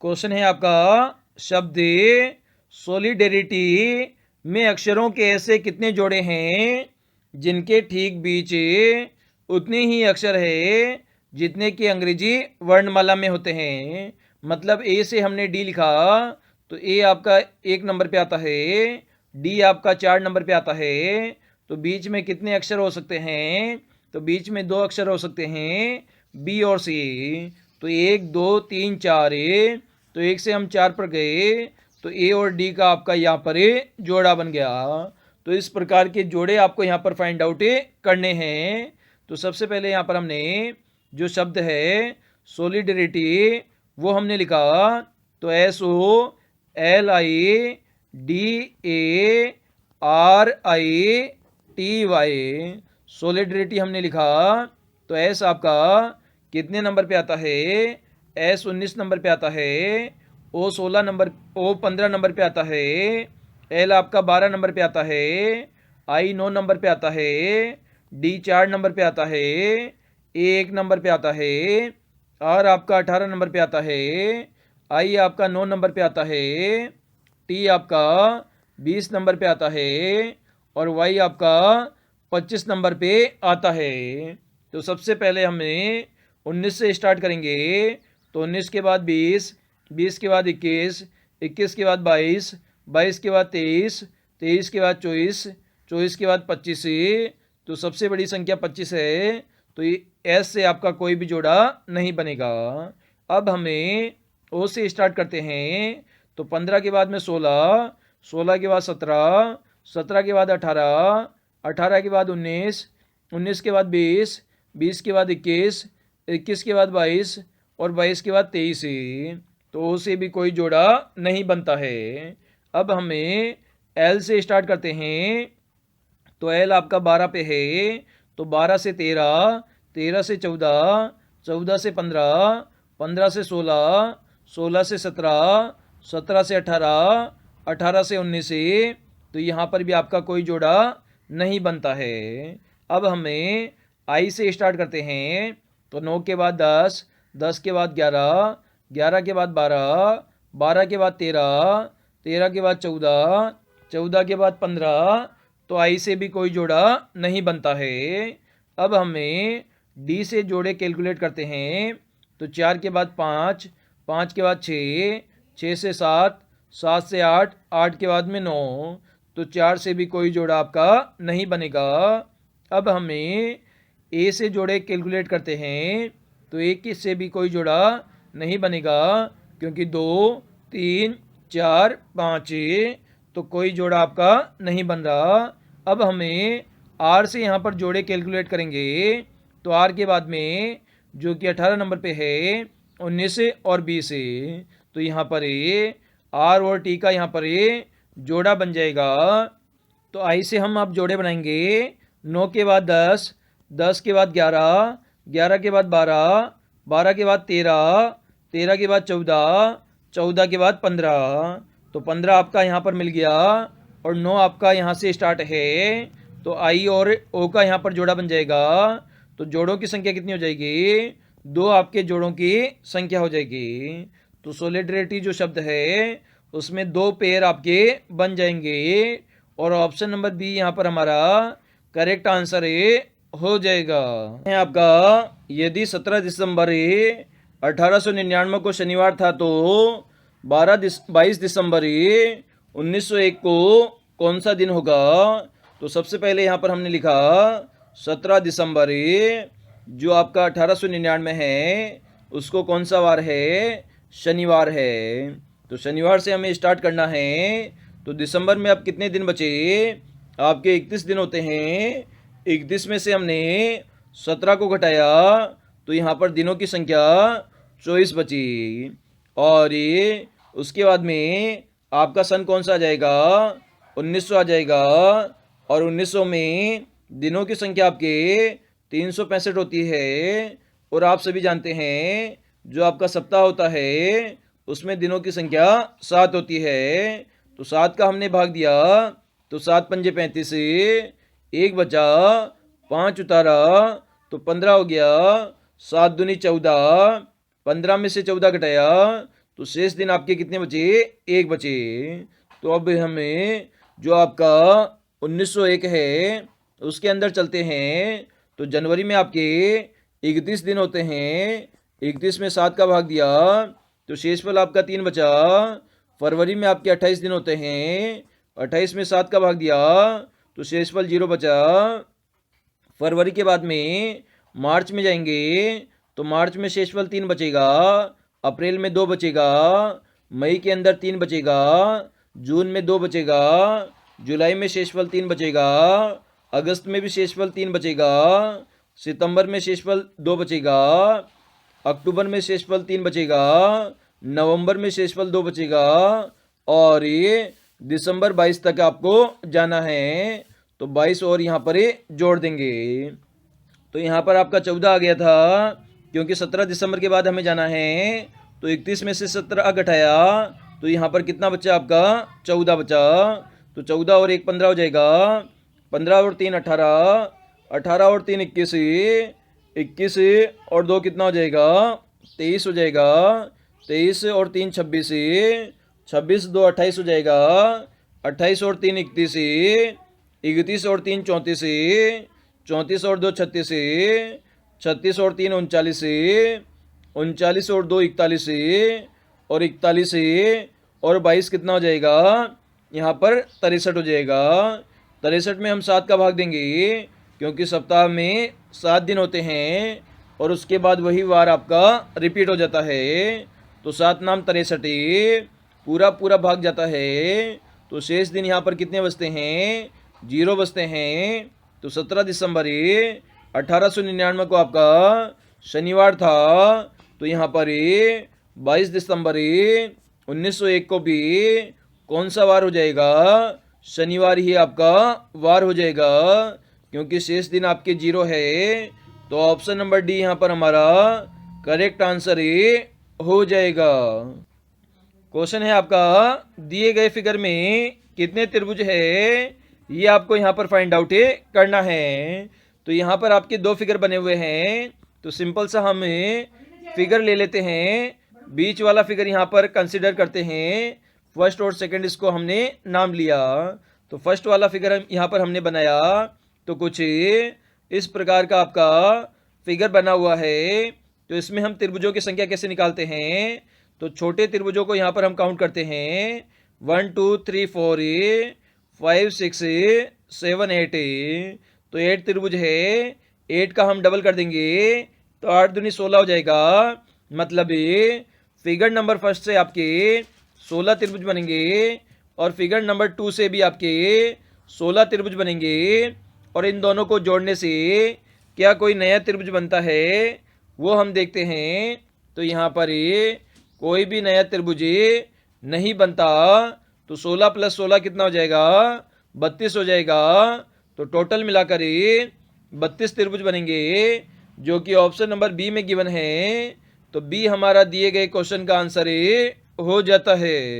Question है आपका, शब्द सॉलिडेरिटी में अक्षरों के ऐसे कितने जोड़े हैं जिनके ठीक बीच उतने ही अक्षर है जितने कि अंग्रेजी वर्णमाला में होते हैं। मतलब ए से हमने डी लिखा तो ए आपका 1 नंबर पे आता है, डी आपका 4 नंबर पे आता है। तो बीच में कितने अक्षर हो सकते हैं? तो बीच में 2 अक्षर हो सकते हैं, बी और सी। तो 1 2 3 4 तो 1 से हम 4 पर गए तो ए और डी का आपका यहाँ पर जोड़ा बन गया। तो इस प्रकार के जोड़े आपको यहाँ पर फाइंड आउट करने हैं। तो सबसे पहले यहाँ पर हमने जो शब्द है सॉलिडेरिटी वो हमने लिखा, तो SOLIDARITY सॉलिडेरिटी हमने लिखा। तो एस आपका कितने नंबर पे आता है? एस 19 नंबर पे आता है। ओ 15 नंबर पे आता है। एल आपका 12 नंबर पे आता है। आई 9 नंबर पे आता है। डी 4 नंबर पे आता है। ए 1 नंबर पे आता है। आर आपका 18 नंबर पे आता है। आई आपका 9 नंबर पे आता है। टी आपका 20 नंबर पे आता है और वाई आपका 25 नंबर पे आता है। तो सबसे पहले हमें 19 से स्टार्ट करेंगे। तो 19 के बाद 20, 20 के बाद 21, 21 के बाद 22, 22 के बाद 23, 23 के बाद 24, 24 के बाद 25। तो सबसे बड़ी संख्या 25 है। तो ये एस से आपका कोई भी जोड़ा नहीं बनेगा। अब हमें ओ से स्टार्ट करते हैं। तो 15 के बाद में 16, 16 के बाद 17, 17 के बाद 18, 18 के बाद 19, 19 के बाद 20, 20 के बाद 21, 21 के बाद 22 और 22 के बाद 23। तो ओ से भी कोई जोड़ा नहीं बनता है। अब हमें एल से स्टार्ट करते हैं। तो एल आपका 12 पे है। तो 12 से 13, 13 से 14, 14 से 15, 15 से 16, 16 से 17, 17 से 18, 18 से 19। तो यहाँ पर भी आपका कोई जोड़ा नहीं बनता है। अब हमें आई से स्टार्ट करते हैं। तो 9 के बाद 10, 10 के बाद 11, 11 के बाद 12, 12 के बाद 13, 13 के बाद 14, 14 के बाद 15। तो आई से भी कोई जोड़ा नहीं बनता है। अब हमें डी से जोड़े कैलकुलेट करते हैं। तो 4 के बाद 5, 5 के बाद 6, 6 से 7, 7 से 8, 8 के बाद में 9। तो 4 से भी कोई जोड़ा आपका नहीं बनेगा। अब हमें ए से जोड़े कैलकुलेट करते हैं। तो एक से भी कोई जोड़ा नहीं बनेगा क्योंकि 2, 3, 4, 5 तो कोई जोड़ा आपका नहीं बन रहा। अब हमें आर से यहाँ पर जोड़े कैलकुलेट करेंगे। तो आर के बाद में जो कि 18 नंबर पे है 19 और 20। तो यहाँ पर आर और टी का यहाँ पर जोड़ा बन जाएगा। तो आई से हम अब जोड़े बनाएंगे। 9 के बाद 10, 10 के बाद 11, 11 के बाद 12, 12 के बाद 13, 13 के बाद 14, 14 के बाद 15। तो 15 आपका यहाँ पर मिल गया और 9 आपका यहाँ से स्टार्ट है। तो आई और ओ का यहाँ पर जोड़ा बन जाएगा। तो जोड़ों की संख्या कितनी हो जाएगी? 2 आपके जोड़ों की संख्या हो जाएगी। तो सॉलिडेरिटी जो शब्द है उसमें 2 पेयर आपके बन जाएंगे और ऑप्शन नंबर बी यहाँ पर हमारा करेक्ट आंसर हो जाएगा। आपका यदि 17 दिसंबर 1899 को शनिवार था तो 22 दिसंबर 1901 को कौन सा दिन होगा? तो सबसे पहले यहाँ पर हमने लिखा 17 दिसंबर जो आपका 1899 है उसको कौन सा वार है? शनिवार है। तो शनिवार से हमें स्टार्ट करना है। तो दिसंबर में अब कितने दिन बचे? आपके 31 दिन होते हैं। 31 में से हमने 17 को घटाया तो यहाँ पर दिनों की संख्या 24 बची। और ये उसके बाद में आपका सन कौन सा आ जाएगा? 1900 आ जाएगा। और 1900 में दिनों की संख्या आपके 365 होती है। और आप सभी जानते हैं जो आपका सप्ताह होता है उसमें दिनों की संख्या 7 होती है। तो 7 का हमने भाग दिया तो 7 पंजे 35, 1 बचा, 5 उतारा तो 15 हो गया, 7 दूनी 14, 15 में से 14 घटाया तो शेष दिन आपके कितने बचे? 1 बचे। तो अब हमें जो आपका 1901 है उसके अंदर चलते हैं। तो जनवरी में आपके 31 दिन होते हैं, 31 में 7 का भाग दिया तो शेषफल आपका 3 बचा। फरवरी में आपके 28 दिन होते हैं, 28 में 7 का भाग दिया तो शेषफल 0 बचा। फरवरी के बाद में मार्च में जाएंगे तो मार्च में शेषफल 3 बचेगा, अप्रैल में 2 बचेगा, मई के अंदर 3 बचेगा, जून में 2 बचेगा, जुलाई में शेषफल 3 बचेगा, अगस्त में भी शेषफल 3 बचेगा, सितंबर में शेषफल 2 बचेगा, अक्टूबर में शेषफल 3 बचेगा, नवंबर में शेषफल 2 बचेगा और ये दिसंबर 22 तक आपको जाना है। तो 22 और यहाँ पर जोड़ देंगे। तो यहाँ पर आपका 14 आ गया था क्योंकि 17 दिसंबर के बाद हमें जाना है। तो 31 में से 17 घटाया तो यहाँ पर कितना बचा आपका? 14 बचा। तो 14 और 1 15 हो जाएगा, 15 और 3 18, 18 और 3 21, 21 और 2 कितना हो जाएगा? 23 हो जाएगा, 23 और 3 26, 26 2 28 हो जाएगा, 28 और 3 31, 31 और 3 34, 34 और 2 36, 36 और 3 39, 39 और 2 41 और 41 और 22 कितना हो जाएगा? यहाँ पर 63 हो जाएगा। 63 में हम 7 का भाग देंगे क्योंकि सप्ताह में 7 दिन होते हैं और उसके बाद वही वार आपका रिपीट हो जाता है। तो 7 नाम 63 पूरा पूरा भाग जाता है। तो शेष दिन यहाँ पर कितने बचते हैं? 0 बचते हैं। तो 17 दिसंबर 1899 को आपका शनिवार था। तो यहाँ पर 22 दिसंबर 1901 को भी कौन सा वार हो जाएगा? शनिवार ही आपका वार हो जाएगा क्योंकि शेष दिन आपके 0 है। तो ऑप्शन नंबर डी यहाँ पर हमारा करेक्ट आंसर हो जाएगा। क्वेश्चन है आपका, दिए गए फिगर में कितने त्रिभुज है ये आपको यहाँ पर फाइंड आउट करना है। तो यहाँ पर आपके 2 फिगर बने हुए हैं। तो सिंपल सा हम फिगर ले लेते हैं, बीच वाला फिगर यहाँ पर कंसिडर करते हैं। फर्स्ट और सेकंड इसको हमने नाम लिया। तो फर्स्ट वाला फिगर यहाँ पर हमने बनाया तो कुछ इस प्रकार का आपका फिगर बना हुआ है। तो इसमें हम त्रिभुजों की संख्या कैसे निकालते हैं? तो छोटे त्रिभुजों को यहाँ पर हम काउंट करते हैं 1 2 3 4 5 6 7 8। तो 8 त्रिभुज है, 8 का हम डबल कर देंगे तो 8 दूनी 16 हो जाएगा। मतलब फिगर नंबर फर्स्ट से आपके 16 त्रिभुज बनेंगे और फिगर नंबर 2 से भी आपके 16 त्रिभुज बनेंगे और इन दोनों को जोड़ने से क्या कोई नया त्रिभुज बनता है वो हम देखते हैं। तो यहाँ पर कोई भी नया त्रिभुज नहीं बनता। तो 16 + 16 कितना हो जाएगा? 32 हो जाएगा। तो टोटल मिलाकर 32 त्रिभुज बनेंगे जो कि ऑप्शन नंबर बी में गिवन है। तो बी हमारा दिए गए क्वेश्चन का आंसर हो जाता है।